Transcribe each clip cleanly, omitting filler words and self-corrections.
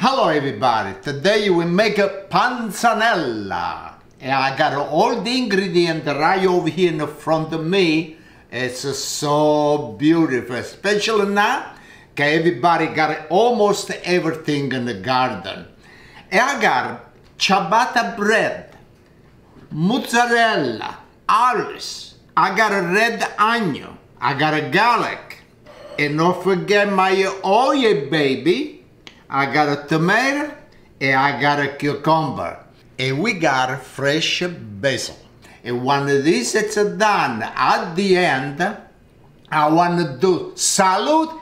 Hello everybody, today we make a panzanella. And I got all the ingredients right over here in the front of me. It's so beautiful, especially now that everybody got almost everything in the garden. And I got ciabatta bread, mozzarella, olives. I got a red onion, I got a garlic. And don't forget my oil, baby. I got a tomato and I got a cucumber. And we got fresh basil. And when this is done, at the end, I want to do salute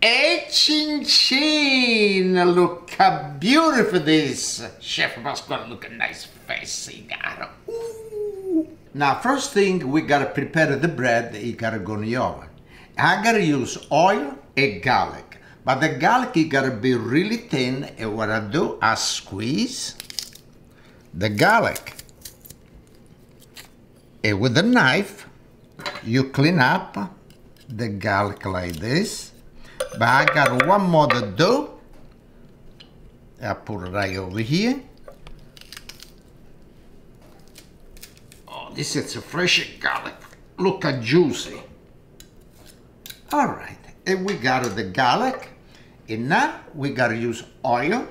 e chin chin. Look how beautiful this. Chef Pasquale, look a nice face he got. Ooh. Now, first thing, we gotta prepare the bread. You gotta go in the oven. I gotta use oil and garlic. But the garlic is gotta be really thin, and what I do, I squeeze the garlic. And with a knife, you clean up the garlic like this. But I got one more to do. I put it right over here. Oh, this is a fresh garlic. Look how juicy. All right, and we got the garlic. And now we gotta use oil.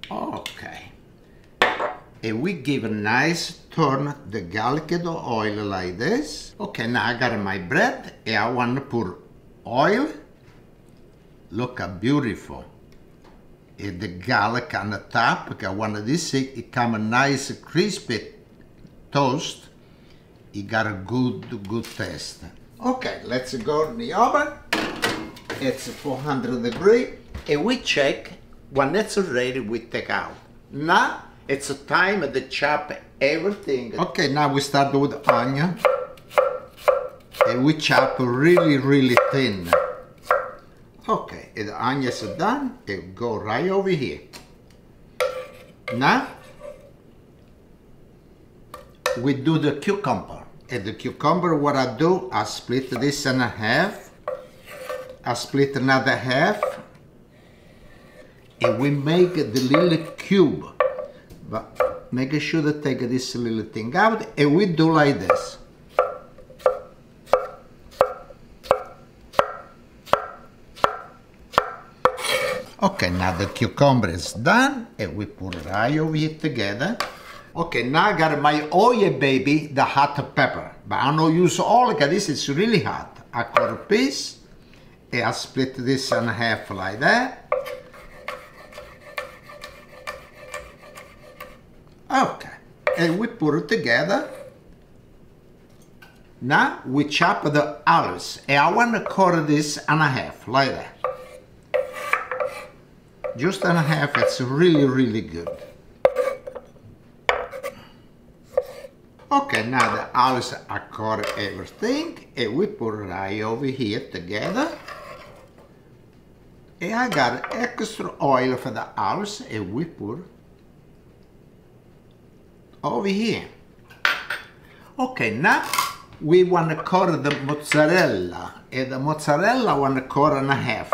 Okay. And we give a nice turn the garlic and the oil like this. Okay, now I got my bread and I want to put oil. Look how beautiful. And the garlic on the top, because I want this it come a nice crispy toast. It got a good taste. Okay, let's go in the oven. It's 400 degrees. And we check. When it's ready, we take out. Now, it's time to chop everything. Okay, now we start with onion. And we chop really thin. Okay, and the onions are done. It go right over here. Now, we do the cucumber. And the cucumber, what I do, I split this in half. I split another half. And we make the little cube. But make sure to take this little thing out. And we do like this. Okay, now the cucumber is done. And we put it right over here together. Okay, now I got my oil, baby, the hot pepper. But I don't use all because this is really hot. I cut a piece. And I split this in half like that. Okay, and we put it together. Now we chop the olives, and I want to cut this in half, like that. Just in half, it's really good. Okay, now the olives I cut everything, and we put it right over here together. And I got extra oil for the olives, and we put over here. Okay, now we want to cut the mozzarella. And the mozzarella I want to cut in half.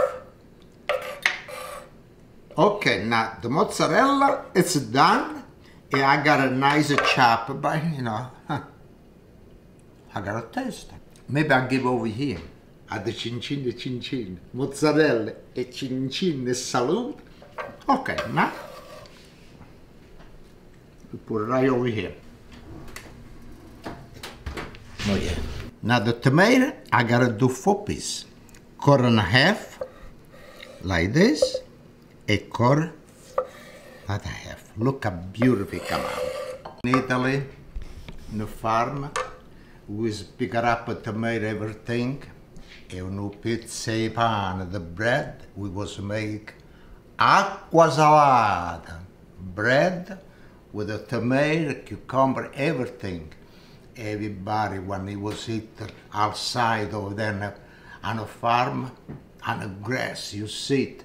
Okay, now the mozzarella is done. And I got a nice chop, but you know, I got a taste. Maybe I'll give over here. At the chin chin, mozzarella e chin chin salute. Okay, now we put it right over here. Oh yeah. Now the tomato, I gotta do 4 pieces. Cut in half, like this, and cut like half. Look how beautiful it come out. In Italy, in the farm, we pick up a tomato, everything, and we put pan, the bread, we was make acqua salata, bread, with the tomato, cucumber, everything. Everybody, when he was eating outside over there on a farm, on the grass, you sit.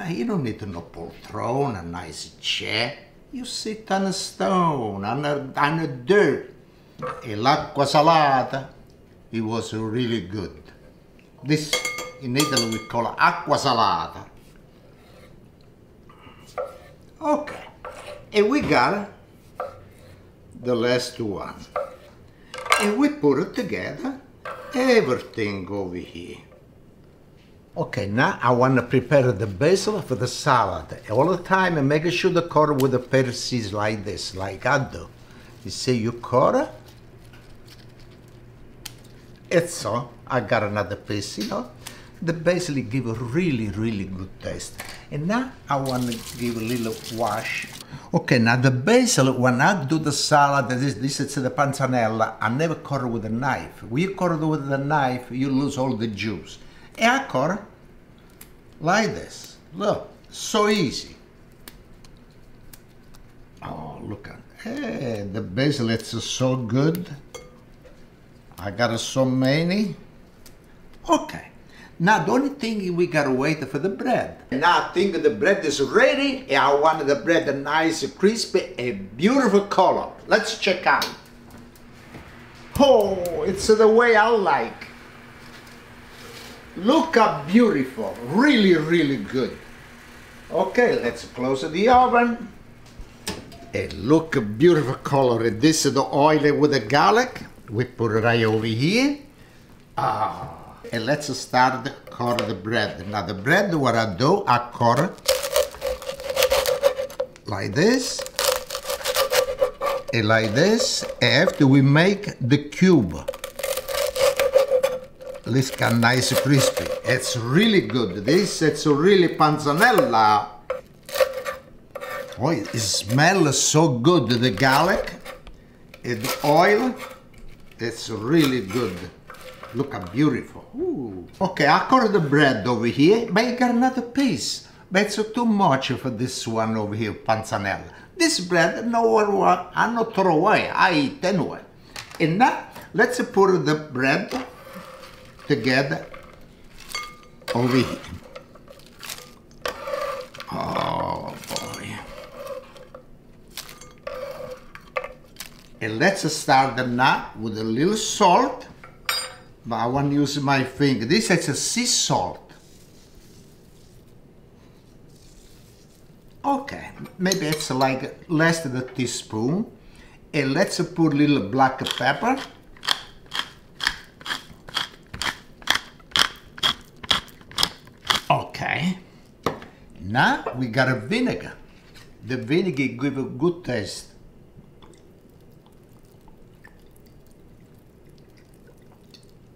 You don't need no poltrona, a nice chair. You sit on a stone, on a dirt. E l'acqua salata It was really good. This in Italy we call acqua salata. Okay, and we got the last one. And we put it together, everything over here. Okay, now I want to prepare the basil for the salad. All the time and make sure the cut with the pieces like this, like I do. You see, you cut. It's so, I got another piece, you know. The basil give a really, really good taste. And now I want to give a little wash. Okay, now the basil, when I do the salad, this is the panzanella, I never cut it with a knife. When you cut it with a knife, you lose all the juice. And I cut it like this. Look, so easy. Oh, look at it. Hey, the basil, it's so good. I got so many. Okay. Now the only thing we gotta wait for the bread. Now I think the bread is ready and I want the bread a nice, crispy, and beautiful color. Let's check out. Oh, it's the way I like. Look how beautiful, really, really good. Okay, let's close the oven. And look a beautiful color. This is the oil with the garlic. We put it right over here. And let's start to cut the bread. Now the bread, what I do, I cut it like this. And like this. And after we make the cube. This got nice crispy. It's really good. This, it's really panzanella. Oh, it smells so good. The garlic and the oil. It's really good. Look how beautiful. Ooh. Okay, I cut the bread over here, but I got another piece. But it's too much for this one over here, panzanella. This bread, no, I not throw away. I eat anyway. And now, let's put the bread together over here. Oh, boy. And let's start now with a little salt. But I want to use my finger. This is a sea salt. Okay, maybe it's like less than a teaspoon. And let's put a little black pepper. Okay. Now we got a vinegar. The vinegar gives a good taste.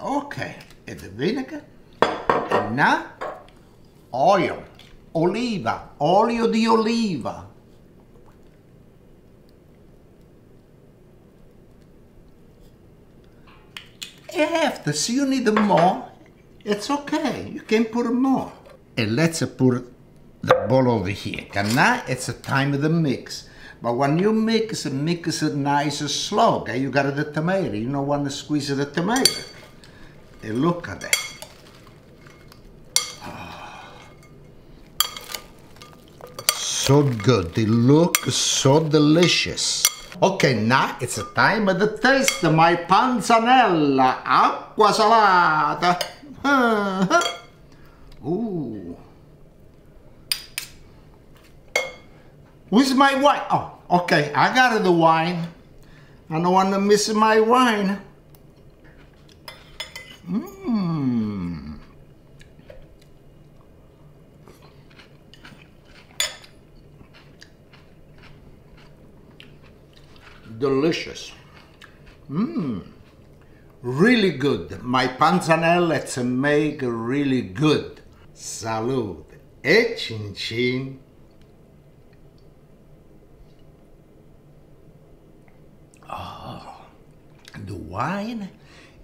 Okay, and the vinegar. And now, oil. Oliva. Olio di oliva. After, so you need more, it's okay. You can put more. And let's put the bowl over here. And now it's the time of the mix. But when you mix it nice and slow. Okay? You got the tomato. You don't want to squeeze the tomato. And look at that. Oh. So good. It looks so delicious. Okay, now it's the time of the taste. My panzanella acqua salata. Ooh. Where's my wine? Oh, okay, I got the wine. I don't want to miss my wine. Mmm. Delicious. Mmm. Really good. My panzanella, it's make really good. Salud. E cin cin. Oh, the wine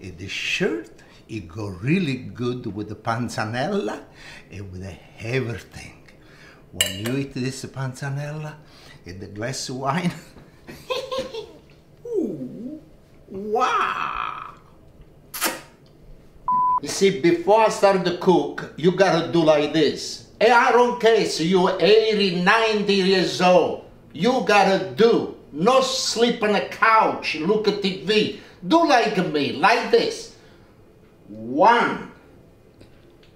and the shirt, it go really good with the panzanella and with everything. When you eat this panzanella and the glass of wine, ooh, wow! You see, before I start to cook, you gotta do like this. And I don't care if you're 80, 90 years old, you gotta do. No sleep on a couch, look at TV. Do like me, like this. 1,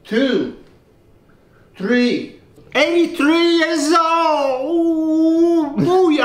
2, 3. 83 years old! Ooh, booyah!